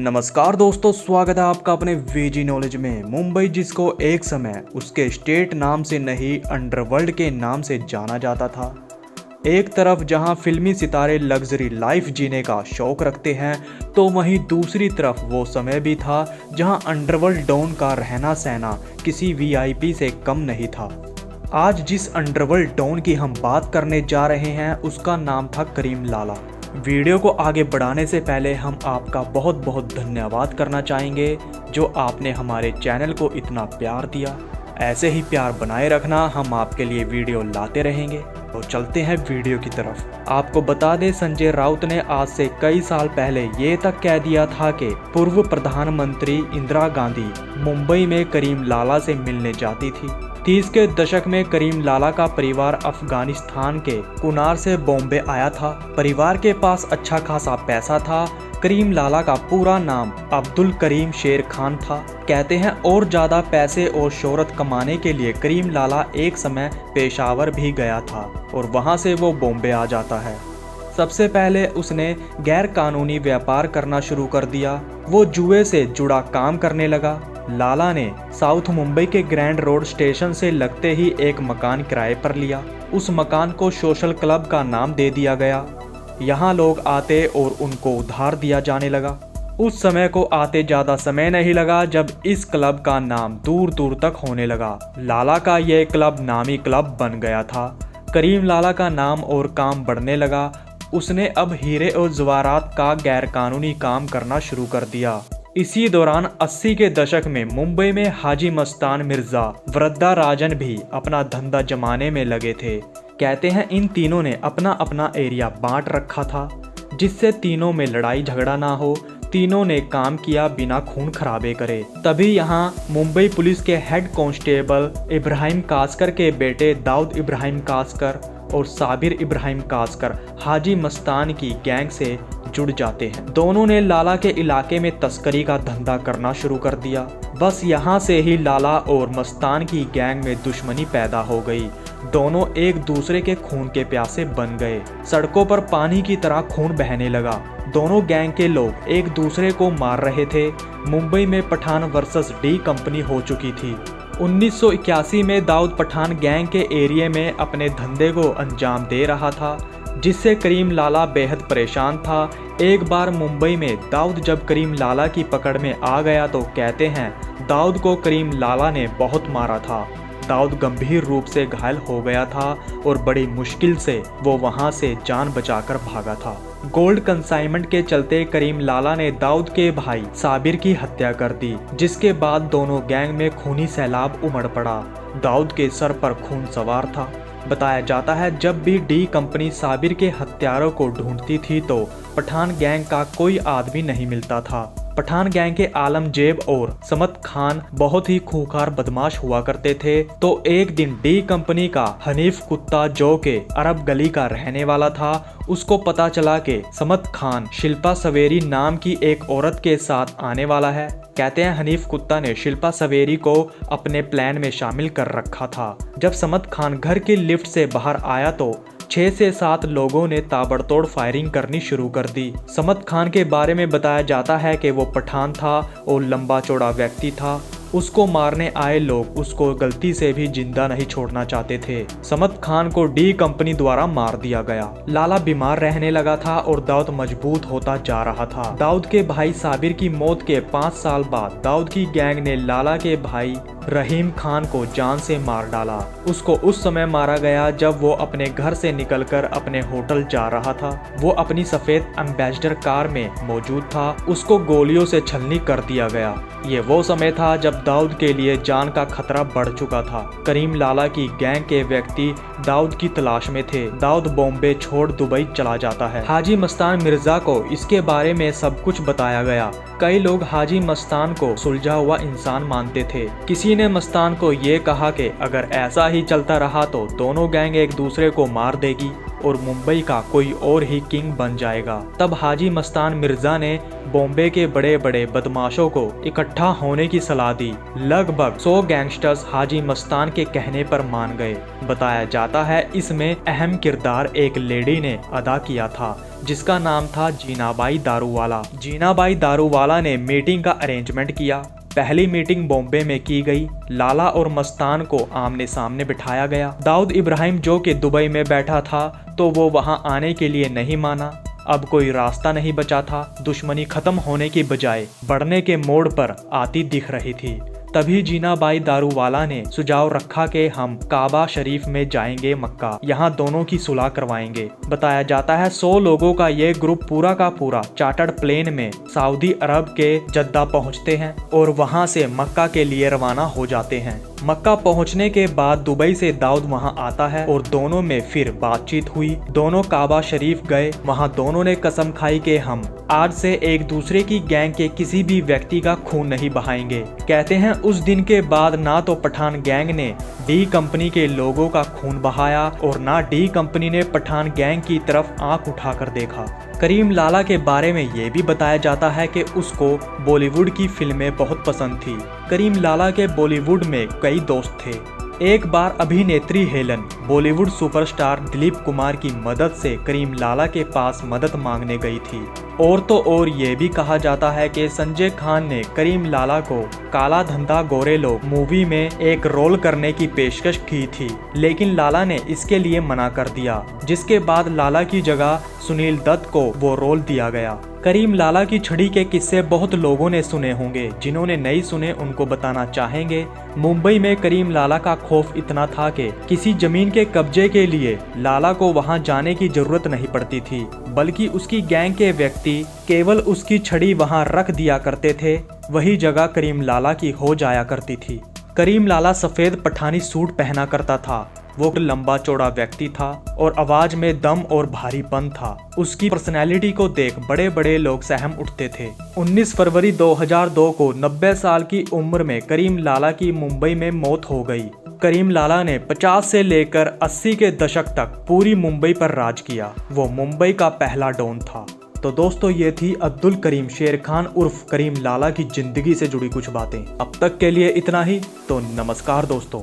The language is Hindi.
नमस्कार दोस्तों, स्वागत है आपका अपने वीजी नॉलेज में। मुंबई जिसको एक समय उसके स्टेट नाम से नहीं अंडरवर्ल्ड के नाम से जाना जाता था। एक तरफ जहां फिल्मी सितारे लग्जरी लाइफ जीने का शौक रखते हैं, तो वहीं दूसरी तरफ वो समय भी था जहां अंडरवर्ल्ड डॉन का रहना सहना किसी वीआईपी से कम नहीं था। आज जिस अंडरवर्ल्ड डॉन की हम बात करने जा रहे हैं उसका नाम था करीम लाला। वीडियो को आगे बढ़ाने से पहले हम आपका बहुत बहुत धन्यवाद करना चाहेंगे जो आपने हमारे चैनल को इतना प्यार दिया। ऐसे ही प्यार बनाए रखना, हम आपके लिए वीडियो लाते रहेंगे। तो चलते हैं वीडियो की तरफ। आपको बता दें, संजय राउत ने आज से कई साल पहले ये तक कह दिया था कि पूर्व प्रधानमंत्री इंदिरा गांधी मुंबई में करीम लाला से मिलने जाती थी। 30 के दशक में करीम लाला का परिवार अफगानिस्तान के कुनार से बॉम्बे आया था। परिवार के पास अच्छा खासा पैसा था। करीम लाला का पूरा नाम अब्दुल करीम शेर खान था। कहते हैं और ज़्यादा पैसे और शोहरत कमाने के लिए करीम लाला एक समय पेशावर भी गया था और वहाँ से वो बॉम्बे आ जाता है। सबसे पहले उसने गैर कानूनी व्यापार करना शुरू कर दिया। वो जुए से जुड़ा काम करने लगा। लाला ने साउथ मुंबई के ग्रैंड रोड स्टेशन से लगते ही एक मकान किराए पर लिया। उस मकान को सोशल क्लब का नाम दे दिया गया। यहाँ लोग आते और उनको उधार दिया जाने लगा। उस समय को आते ज़्यादा समय नहीं लगा जब इस क्लब का नाम दूर दूर तक होने लगा। लाला का यह क्लब नामी क्लब बन गया था। करीम लाला का नाम और काम बढ़ने लगा। उसने अब हीरे और जवाहरात का गैरकानूनी काम करना शुरू कर दिया। इसी दौरान 80 के दशक में मुंबई में हाजी मस्तान मिर्जा, वृद्धा राजन भी अपना धंधा जमाने में लगे थे। कहते हैं इन तीनों ने अपना अपना एरिया बांट रखा था जिससे तीनों में लड़ाई झगड़ा ना हो। तीनों ने काम किया बिना खून खराबे करे। तभी यहाँ मुंबई पुलिस के हेड कांस्टेबल इब्राहिम कासकर के बेटे दाऊद इब्राहिम कासकर और साबिर इब्राहिम कासकर हाजी मस्तान की गैंग से जुड़ जाते हैं। दोनों ने लाला के इलाके में तस्करी का धंधा करना शुरू कर दिया। बस यहाँ से ही लाला और मस्तान की गैंग में दुश्मनी पैदा हो गई। दोनों एक दूसरे के खून के प्यासे बन गए। सड़कों पर पानी की तरह खून बहने लगा। दोनों गैंग के लोग एक दूसरे को मार रहे थे। मुंबई में पठान वर्सेस डी कंपनी हो चुकी थी। 1981 में दाऊद पठान गैंग के एरिया में अपने धंधे को अंजाम दे रहा था जिससे करीम लाला बेहद परेशान था। एक बार मुंबई में दाऊद जब करीम लाला की पकड़ में आ गया तो कहते हैं दाऊद को करीम लाला ने बहुत मारा था। दाऊद गंभीर रूप से घायल हो गया था और बड़ी मुश्किल से वो वहां से जान बचाकर भागा था। गोल्ड कंसाइनमेंट के चलते करीम लाला ने दाऊद के भाई साबिर की हत्या कर दी, जिसके बाद दोनों गैंग में खूनी सैलाब उमड़ पड़ा। दाऊद के सर पर खून सवार था। बताया जाता है जब भी डी कंपनी साबिर के हत्यारों को ढूंढती थी तो पठान गैंग का कोई आदमी नहीं मिलता था। पठान गैंग के आलमजेब और समत खान बहुत ही खूंखार बदमाश हुआ करते थे। तो एक दिन डी कंपनी का हनीफ कुत्ता जो के अरब गली का रहने वाला था, उसको पता चला कि समत खान शिल्पा सवेरी नाम की एक औरत के साथ आने वाला है। कहते हैं हनीफ कुत्ता ने शिल्पा सवेरी को अपने प्लान में शामिल कर रखा था। जब समत खान घर की लिफ्ट से बाहर आया तो 6 से 7 लोगों ने ताबड़तोड़ फायरिंग करनी शुरू कर दी। समत खान के बारे में बताया जाता है कि वो पठान था और लंबा चौड़ा व्यक्ति था। उसको मारने आए लोग उसको गलती से भी जिंदा नहीं छोड़ना चाहते थे। समत खान को डी कंपनी द्वारा मार दिया गया। लाला बीमार रहने लगा था और दाऊद मजबूत होता जा रहा था। दाऊद के भाई साबिर की मौत के 5 साल बाद दाऊद की गैंग ने लाला के भाई रहीम खान को जान से मार डाला। उसको उस समय मारा गया जब वो अपने घर से निकलकर अपने होटल जा रहा था। वो अपनी सफेद एम्बेसडर कार में मौजूद था। उसको गोलियों से छलनी कर दिया गया। ये वो समय था जब दाऊद के लिए जान का खतरा बढ़ चुका था। करीम लाला की गैंग के व्यक्ति दाऊद की तलाश में थे। दाऊद बॉम्बे छोड़ दुबई चला जाता है। हाजी मस्तान मिर्जा को इसके बारे में सब कुछ बताया गया। कई लोग हाजी मस्तान को सुलझा हुआ इंसान मानते थे। किसी किसी ने मस्तान को ये कहा कि अगर ऐसा ही चलता रहा तो दोनों गैंग एक दूसरे को मार देगी और मुंबई का कोई और ही किंग बन जाएगा। तब हाजी मस्तान मिर्जा ने बॉम्बे के बड़े बड़े बदमाशों को इकट्ठा होने की सलाह दी। लगभग 100 गैंगस्टर्स हाजी मस्तान के कहने पर मान गए। बताया जाता है इसमें अहम किरदार एक लेडी ने अदा किया था जिसका नाम था जीनाबाई दारूवाला। जीनाबाई दारूवाला ने मीटिंग का अरेंजमेंट किया। पहली मीटिंग बॉम्बे में की गई। लाला और मस्तान को आमने सामने बिठाया गया। दाऊद इब्राहिम जो कि दुबई में बैठा था तो वो वहां आने के लिए नहीं माना। अब कोई रास्ता नहीं बचा था। दुश्मनी खत्म होने की बजाय बढ़ने के मोड़ पर आती दिख रही थी। तभी जीनाबाई दारूवाला ने सुझाव रखा कि हम काबा शरीफ में जाएंगे मक्का, यहाँ दोनों की सुलह करवाएंगे। बताया जाता है 100 लोगों का ये ग्रुप पूरा का पूरा चार्टर्ड प्लेन में सऊदी अरब के जद्दा पहुँचते हैं और वहाँ से मक्का के लिए रवाना हो जाते हैं। मक्का पहुंचने के बाद दुबई से दाऊद वहां आता है और दोनों में फिर बातचीत हुई। दोनों काबा शरीफ गए। वहां दोनों ने कसम खाई कि हम आज से एक दूसरे की गैंग के किसी भी व्यक्ति का खून नहीं बहाएंगे। कहते हैं उस दिन के बाद ना तो पठान गैंग ने डी कंपनी के लोगों का खून बहाया और ना डी कंपनी ने पठान गैंग की तरफ आंख उठाकर देखा। करीम लाला के बारे में ये भी बताया जाता है कि उसको बॉलीवुड की फिल्में बहुत पसंद थी। करीम लाला के बॉलीवुड में कई दोस्त थे। एक बार अभिनेत्री हेलन बॉलीवुड सुपरस्टार दिलीप कुमार की मदद से करीम लाला के पास मदद मांगने गई थी। और तो और ये भी कहा जाता है कि संजय खान ने करीम लाला को काला धंधा गोरे लोग मूवी में एक रोल करने की पेशकश की थी, लेकिन लाला ने इसके लिए मना कर दिया, जिसके बाद लाला की जगह सुनील दत्त को वो रोल दिया गया। करीम लाला की छड़ी के किस्से बहुत लोगों ने सुने होंगे। जिन्होंने नहीं सुने उनको बताना चाहेंगे। मुंबई में करीम लाला का खौफ इतना था कि किसी जमीन के कब्जे के लिए लाला को वहां जाने की जरूरत नहीं पड़ती थी, बल्कि उसकी गैंग के व्यक्ति केवल उसकी छड़ी वहां रख दिया करते थे। वही जगह करीम लाला की हो जाया करती थी। करीम लाला सफेद पठानी सूट पहना करता था। वो लंबा चौड़ा व्यक्ति था और आवाज में दम और भारीपन था। उसकी पर्सनैलिटी को देख बड़े बड़े लोग सहम उठते थे। 19 फरवरी 2002 को 90 साल की उम्र में करीम लाला की मुंबई में मौत हो गई। करीम लाला ने 50 से लेकर 80 के दशक तक पूरी मुंबई पर राज किया। वो मुंबई का पहला डॉन था। तो दोस्तों ये थी अब्दुल करीम शेर खान उर्फ करीम लाला की जिंदगी से जुड़ी कुछ बातें। अब तक के लिए इतना ही। तो नमस्कार दोस्तों।